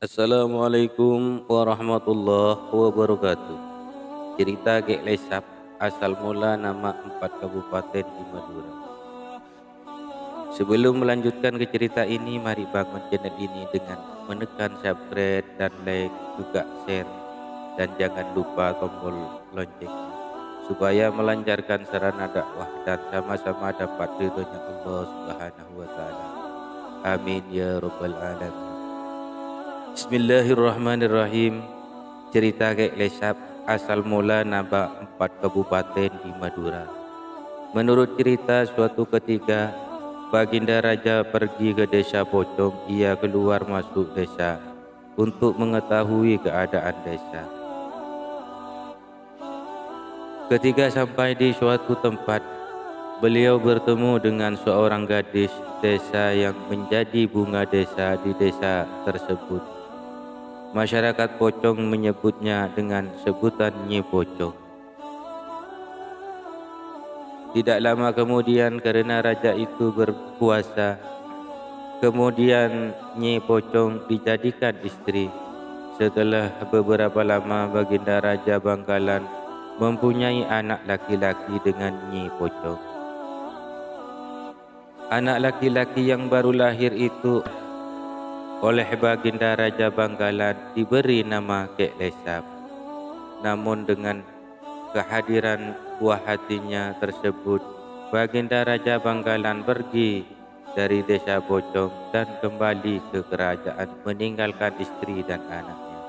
Assalamualaikum warahmatullahi wabarakatuh. Cerita Gek Lesap, asal mula nama 4 kabupaten di Madura. Sebelum melanjutkan ke cerita ini, mari bangun channel ini dengan menekan subscribe dan like, juga share, dan jangan lupa tombol loncengnya supaya melancarkan sarana dakwah dan sama-sama dapat ridhonya Allah Subhanahu wa taala. Amin ya rabbal alamin. Bismillahirrahmanirrahim. Cerita Gek Lesap, asal mula nama 4 kabupaten di Madura. Menurut cerita, suatu ketika Baginda Raja pergi ke desa Pocong. Ia keluar masuk desa untuk mengetahui keadaan desa. Ketika sampai di suatu tempat, beliau bertemu dengan seorang gadis desa yang menjadi bunga desa di desa tersebut. Masyarakat Pocong menyebutnya dengan sebutan Nyi Pocong. Tidak lama kemudian, karena raja itu berkuasa, kemudian Nyi Pocong dijadikan istri. Setelah beberapa lama, Baginda Raja Bangkalan mempunyai anak laki-laki dengan Nyi Pocong. Anak laki-laki yang baru lahir itu oleh Baginda Raja Bangkalan diberi nama Gek Lesap. Namun dengan kehadiran buah hatinya tersebut, Baginda Raja Bangkalan pergi dari desa Pocong dan kembali ke kerajaan meninggalkan istri dan anaknya.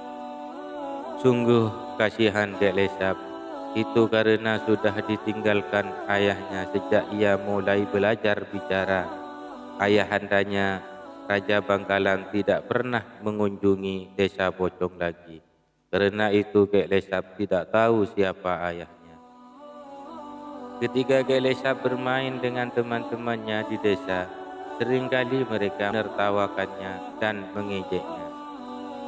Sungguh kasihan Gek Lesap itu karena sudah ditinggalkan ayahnya sejak ia mulai belajar bicara. Ayahandanya Raja Bangkalan tidak pernah mengunjungi desa Pocong lagi. Karena itu Gek Lesap tidak tahu siapa ayahnya. Ketika Gek Lesap bermain dengan teman-temannya di desa, seringkali mereka menertawakannya dan mengejeknya.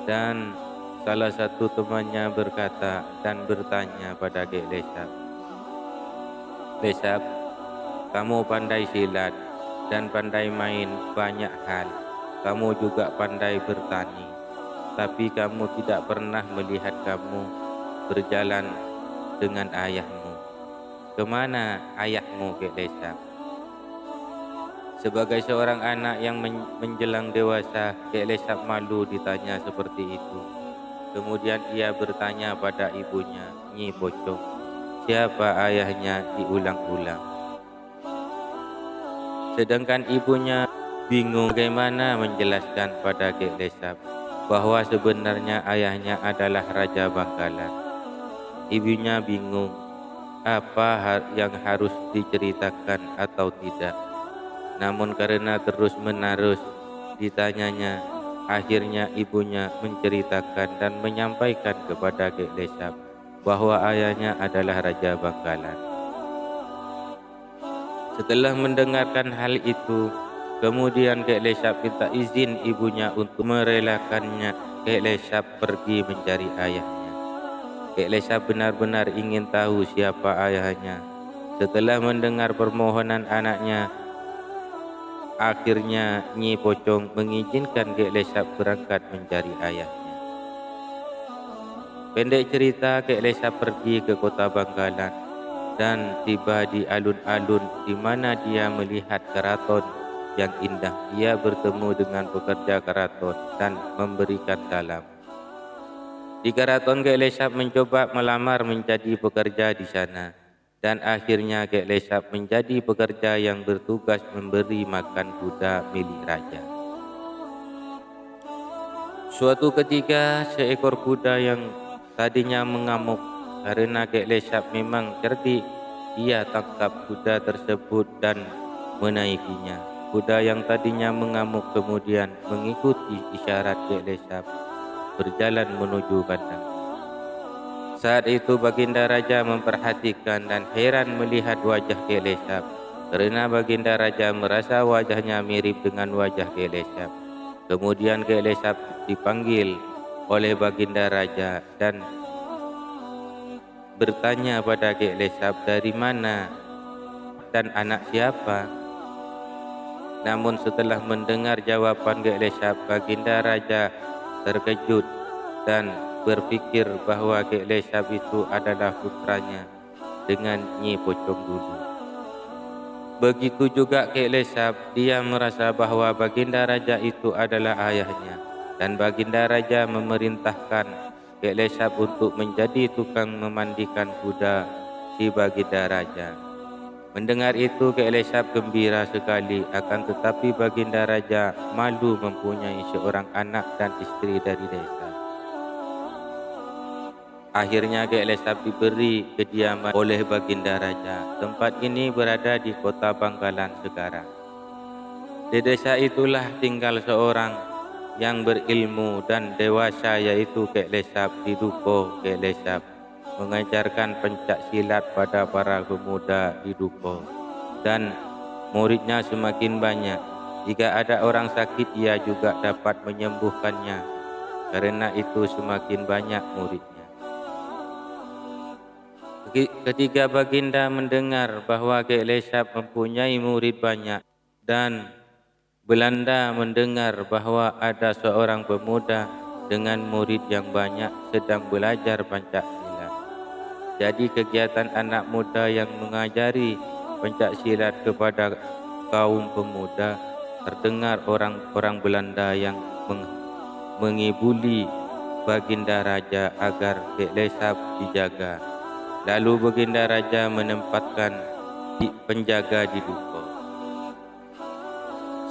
Dan salah satu temannya berkata dan bertanya pada Gek Lesap, "Lesap, kamu pandai silat dan pandai main banyak hal. Kamu juga pandai bertani. Tapi kamu tidak pernah melihat kamu berjalan dengan ayahmu. Kemana ayahmu, Gek Lesap?" Sebagai seorang anak yang menjelang dewasa, Gek Lesap malu ditanya seperti itu. Kemudian ia bertanya pada ibunya, Nyi Pocong, siapa ayahnya diulang-ulang. Sedangkan ibunya bingung bagaimana menjelaskan pada Gek Lesap bahwa sebenarnya ayahnya adalah Raja Bangkalan. Ibunya bingung apa yang harus diceritakan atau tidak. Namun karena terus-menerus ditanyanya, akhirnya ibunya menceritakan dan menyampaikan kepada Gek Lesap bahwa ayahnya adalah Raja Bangkalan. Setelah mendengarkan hal itu, kemudian Gek Lesap minta izin ibunya untuk merelakannya Gek Lesap pergi mencari ayahnya. Gek Lesap benar-benar ingin tahu siapa ayahnya. Setelah mendengar permohonan anaknya, akhirnya Nyi Pocong mengizinkan Gek Lesap berangkat mencari ayahnya. Pendek cerita, Gek Lesap pergi ke kota Bangkalan dan tiba di alun-alun di mana dia melihat keraton yang indah. Ia bertemu dengan pekerja keraton dan memberikan salam. Di keraton, Gek Lesap mencoba melamar menjadi pekerja di sana. Dan akhirnya Gek Lesap menjadi pekerja yang bertugas memberi makan kuda milik raja. Suatu ketika, seekor kuda yang tadinya mengamuk karena Gek Lesap memang cerdik, ia tangkap kuda tersebut dan menaikinya. Kuda yang tadinya mengamuk kemudian mengikuti isyarat Gek Lesap berjalan menuju kandang. Saat itu Baginda Raja memperhatikan dan heran melihat wajah Gek Lesap, karena Baginda Raja merasa wajahnya mirip dengan wajah Gek Lesap. Kemudian Gek Lesap dipanggil oleh Baginda Raja dan bertanya pada Gek Lesap dari mana dan anak siapa. Namun setelah mendengar jawaban Gek Lesap, Baginda Raja terkejut dan berpikir bahwa Kek Lesap itu adalah putranya dengan Nyi Pocong dulu. Begitu juga Kek Lesap, dia merasa bahwa Baginda Raja itu adalah ayahnya, dan Baginda Raja memerintahkan Kek Lesap untuk menjadi tukang memandikan kuda si Baginda Raja. Mendengar itu Kek Lesap gembira sekali, akan tetapi Baginda Raja malu mempunyai seorang anak dan istri dari desa. Akhirnya Kek Lesap diberi kediaman oleh Baginda Raja. Tempat ini berada di kota Bangkalan sekarang. Di desa itulah tinggal seorang yang berilmu dan dewasa, yaitu Kek Lesap di Duko. Kek Lesap mengajarkan pencak silat pada para pemuda di Duko, dan muridnya semakin banyak. Jika ada orang sakit, ia juga dapat menyembuhkannya. Karena itu semakin banyak muridnya. Ketika Baginda mendengar bahwa Kek Lesap mempunyai murid banyak, dan Belanda mendengar bahwa ada seorang pemuda dengan murid yang banyak sedang belajar pencak silat, jadi kegiatan anak muda yang mengajari pencak silat kepada kaum pemuda terdengar orang-orang Belanda yang mengibuli Baginda Raja agar Kek Lesap dijaga. Lalu Baginda Raja menempatkan penjaga di Duko.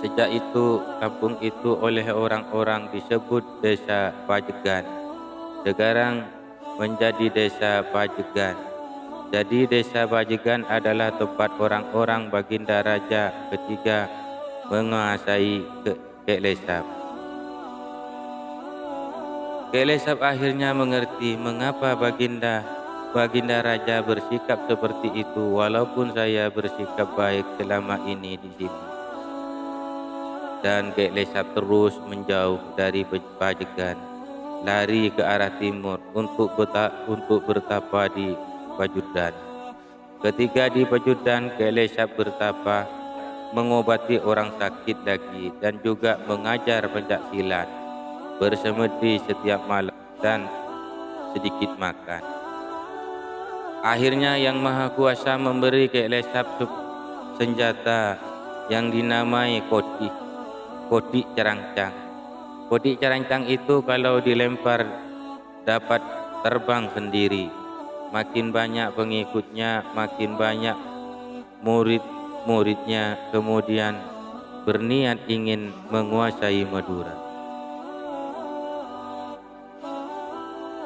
Sejak itu kampung itu oleh orang-orang disebut Desa Pajegan. Sekarang menjadi Desa Pajegan. Jadi Desa Pajegan adalah tempat orang-orang Baginda Raja ketika menguasai Kek Lesap. Kek Lesap akhirnya mengerti mengapa Baginda Raja bersikap seperti itu, walaupun saya bersikap baik selama ini di sini. Dan Kek Lesap terus menjauh dari Pajegan, lari ke arah timur untuk bertapa di Pajudan. Ketika di Pajudan, Kek Lesap bertapa, mengobati orang sakit lagi, dan juga mengajar pencak silat, bersemedi setiap malam dan sedikit makan. Akhirnya Yang Maha Kuasa memberi Kek Lesap senjata yang dinamai kodik carancang. Kodik carancang itu kalau dilempar dapat terbang sendiri. Makin banyak pengikutnya, makin banyak murid-muridnya kemudian berniat ingin menguasai Madura.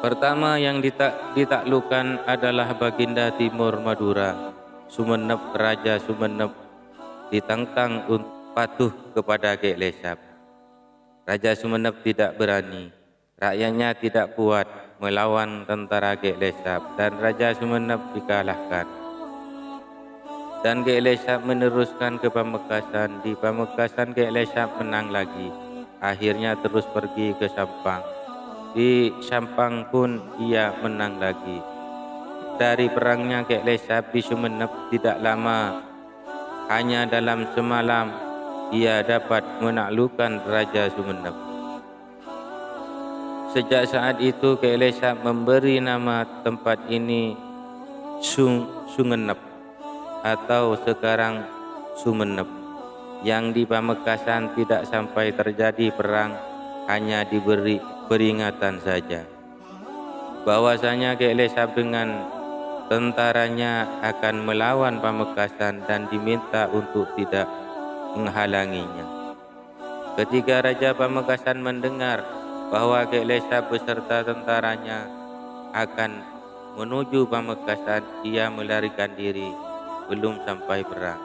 Pertama yang ditaklukkan adalah Baginda Timur Madura, Sumenep. Raja Sumenep ditantang untuk patuh kepada Kek Lesap. Raja Sumenep tidak berani, rakyatnya tidak kuat melawan tentara Kek Lesap, dan Raja Sumenep dikalahkan. Dan Kek Lesap meneruskan ke Pamekasan. Di Pamekasan Kek Lesap menang lagi. Akhirnya terus pergi ke Sampang. Di Sampang pun ia menang lagi. Dari perangnya Kek Lesap di Sumenep tidak lama, hanya dalam semalam ia dapat menaklukkan Raja Sumenep. Sejak saat itu Kek Lesap memberi nama tempat ini Sungenep atau sekarang Sumenep. Yang di Pamekasan tidak sampai terjadi perang, hanya diberi peringatan saja bahwasanya Kek Lesap dengan tentaranya akan melawan Pamekasan dan diminta untuk tidak menghalanginya. Ketika Raja Pamekasan mendengar bahwa Kek Lesap beserta tentaranya akan menuju Pamekasan, ia melarikan diri belum sampai perang.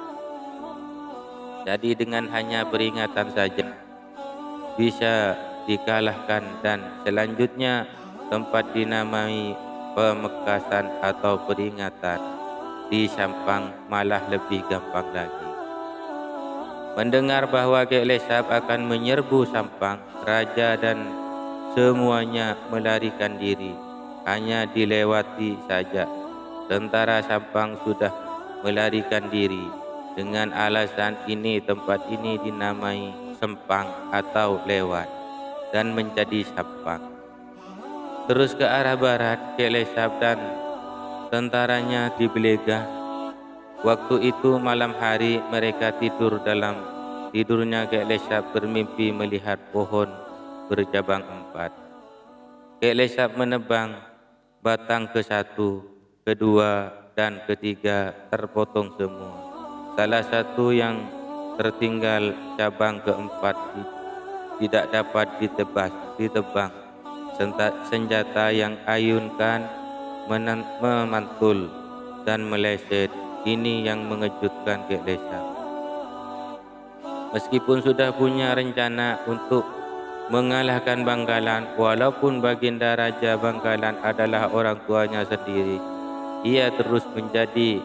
Jadi dengan hanya peringatan saja bisa dikalahkan, dan selanjutnya tempat dinamai Pamekasan atau peringatan di Sampang malah lebih gampang lagi. Mendengar bahwa Kek Lesap akan menyerbu Sampang, raja dan semuanya melarikan diri. Hanya dilewati saja tentara Sampang sudah melarikan diri. Dengan alasan ini tempat ini dinamai Sempang atau lewat. dan menjadi Sabang. Terus ke arah barat, Kek Lesap dan tentaranya dibelegah. Waktu itu malam hari mereka tidur. Dalam tidurnya Kek Lesap bermimpi melihat pohon bercabang 4. Kek Lesap menebang batang ke-1, ke-2, dan ke-3 terpotong semua. Salah satu yang tertinggal cabang ke-4 tidak dapat ditebang. Senjata yang ayunkan memantul dan meleset. Ini yang mengejutkan Kek Lesap. Meskipun sudah punya rencana untuk mengalahkan Bangkalan, walaupun Baginda Raja Bangkalan adalah orang tuanya sendiri, ia terus menjadi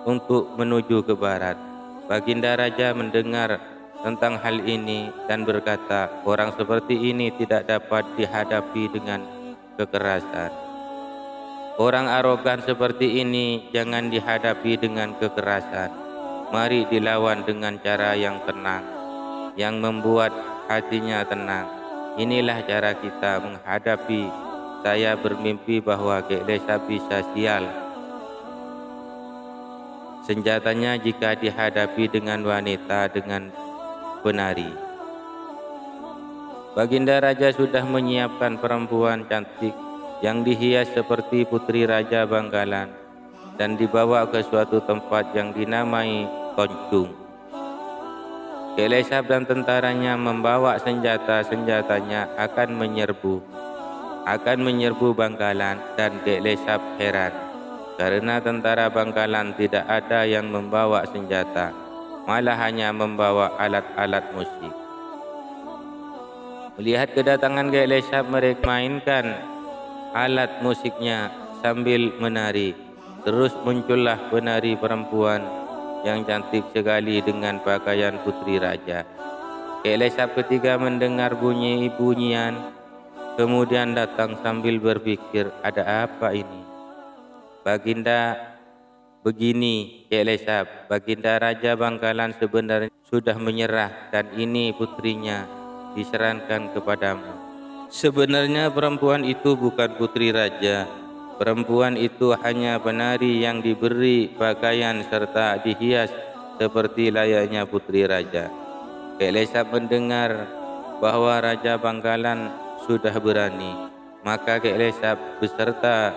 untuk menuju ke barat. Baginda Raja mendengar tentang hal ini dan berkata, orang seperti ini tidak dapat dihadapi dengan kekerasan. Orang arogan seperti ini jangan dihadapi dengan kekerasan. Mari dilawan dengan cara yang tenang, yang membuat hatinya tenang. Inilah cara kita menghadapi. Saya bermimpi bahwa Kek Lesap bisa sial senjatanya jika dihadapi dengan wanita, dengan penari. Baginda Raja sudah menyiapkan perempuan cantik yang dihias seperti putri Raja Bangkalan dan dibawa ke suatu tempat yang dinamai Toncung. Kek Lesap dan tentaranya membawa senjatanya akan menyerbu Bangkalan, dan Kek Lesap heran karena tentara Bangkalan tidak ada yang membawa senjata, malah hanya membawa alat-alat musik. Melihat kedatangan Kek Lesap, mereka mainkan alat musiknya sambil menari. Terus muncullah penari perempuan yang cantik sekali dengan pakaian putri raja. Kek Lesap ketika mendengar bunyi-bunyian, kemudian datang sambil berpikir, ada apa ini? Baginda, begini Kek Lesap, Baginda Raja Bangkalan sebenarnya sudah menyerah dan ini putrinya diserahkan kepadamu. Sebenarnya perempuan itu bukan putri raja. Perempuan itu hanya penari yang diberi pakaian serta dihias seperti layaknya putri raja. Kek Lesap mendengar bahwa Raja Bangkalan sudah berani, maka Kek Lesap beserta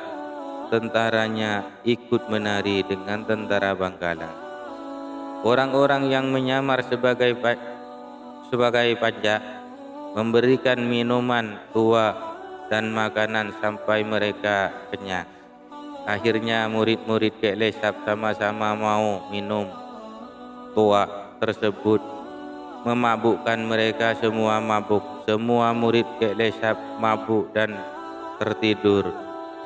tentaranya ikut menari dengan tentara Bangkalan. Orang-orang yang menyamar sebagai pajak memberikan minuman tua dan makanan sampai mereka kenyang. Akhirnya murid-murid Kek Lesap sama-sama mau minum tua tersebut, memabukkan mereka. Semua mabuk. Semua murid Kek Lesap mabuk dan tertidur.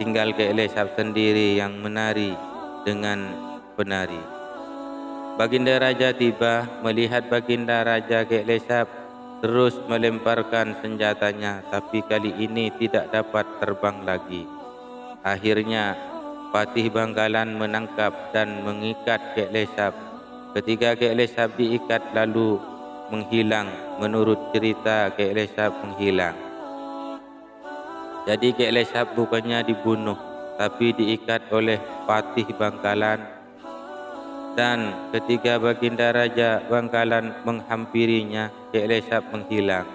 Tinggal Kek Lesap sendiri yang menari dengan penari. Baginda Raja tiba. Melihat Baginda Raja, Kek Lesap terus melemparkan senjatanya, tapi kali ini tidak dapat terbang lagi. Akhirnya Patih Bangkalan menangkap dan mengikat Kek Lesap. Ketika Kek Lesap diikat lalu menghilang. Menurut cerita, Kek Lesap menghilang. Jadi Kek Lesap bukannya dibunuh, tapi diikat oleh Patih Bangkalan. Dan ketika Baginda Raja Bangkalan menghampirinya, Kek Lesap menghilang.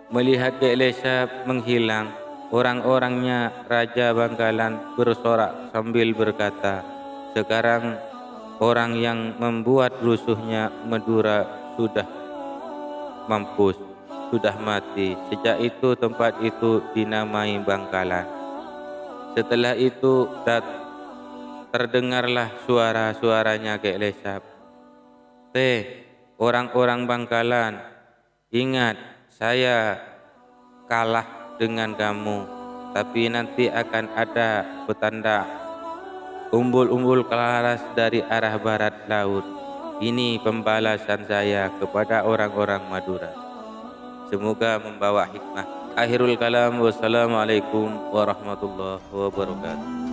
Melihat Kek Lesap menghilang, orang-orangnya Raja Bangkalan bersorak sambil berkata, sekarang orang yang membuat rusuhnya Madura sudah mampus, sudah mati. Sejak itu tempat itu dinamai Bangkalan. Setelah itu terdengarlah suara-suaranya Kek Lesap. Orang-orang Bangkalan, ingat saya kalah dengan kamu, tapi nanti akan ada petanda umbul-umbul kelaras dari arah barat laut. Ini pembalasan saya kepada orang-orang Madura. Semoga membawa hikmah. Akhirul kalam. Wassalamualaikum warahmatullahi wabarakatuh.